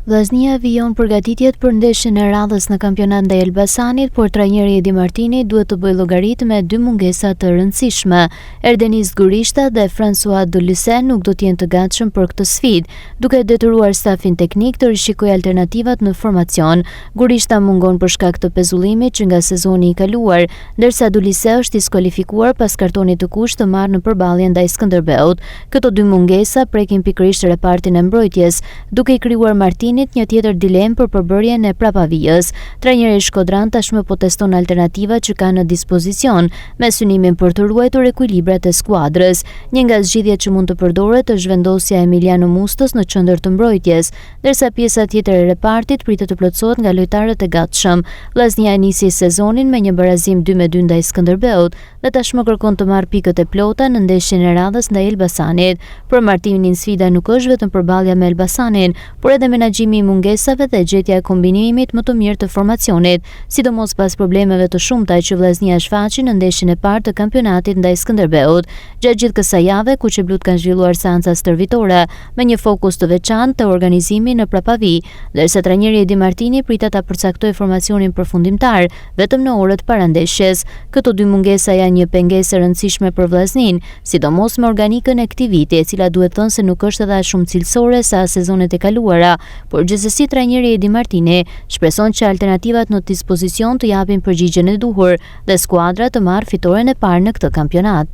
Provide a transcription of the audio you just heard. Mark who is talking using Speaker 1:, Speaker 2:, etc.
Speaker 1: Vllaznia vijon përgatitjet për ndeshjen e radhës në kampionat ndaj Elbasanit, por trajneri Edi Martini duhet të bëjë llogarit me dy mungesa të rëndësishme. Erdenis Gurishta dhe François Deluce nuk do të jenë të gatshëm për këtë sfidë, duke detyruar stafin teknik të rishikojë alternativat në formacion. Gurishta mungon për shkak të pezullimit që nga sezoni i kaluar, ndërsa Deluce është diskualifikuar pas kartonit të kuq të marrë në përballje ndaj Skënderbeut. Këto dy mungesa prekin pikërisht repartin e mbrojtjes, duke i krijuar Martini një tjetër dilemë për përbërjen e prapavijës. Trajneri shkodran tashmë po teston alternativat që ka në dispozicion, me synimin për të ruajtur ekuilibrat e skuadrës. Një nga zgjidhjet që mund të përdoret është vendosja e Emiliano Mustos në qendër të mbrojtjes, ndërsa pjesa tjetër e repartit pritet të plotësohet nga lojtarët e gatshëm. Vllaznia nisi sezonin me një barazim 2-2 ndaj Skënderbeut dhe tashmë kërkon të marrë pikët e plota në ndeshjen e radhës ndaj Elbasanit. Për Martinin sfida nuk është vetëm përballja me Elbasanin, por edhe menaxhimi i mungesave dhe gjetja e kombinimit më të mirë të formacionit, sidomos pas problemeve të shumta që vllaznia shfaqi në ndeshjen e parë të kampionatit ndaj Skënderbeut. Gjatë gjithë kësaj jave, kuqeblut kanë zhvilluar seanca stërvitore me një fokus të veçantë të organizimit në prapavi, ndërsa trajneri Edi Martini pritet ta përcaktojë formacionin përfundimtar vetëm në orët para ndeshjes. Këto dy mungesa janë një pengesë e rëndësishme për vllaznin, sidomos me organikën e këtij viti, e cila duhet thënë se nuk është edhe aq shumë cilësore sa sezonet e kaluara. Por gjithsesi trajneri Edi Martini shpreson që alternativat në dispozicion të japin përgjigjen e duhur dhe skuadra të marrë fitoren e parë në këtë kampionat.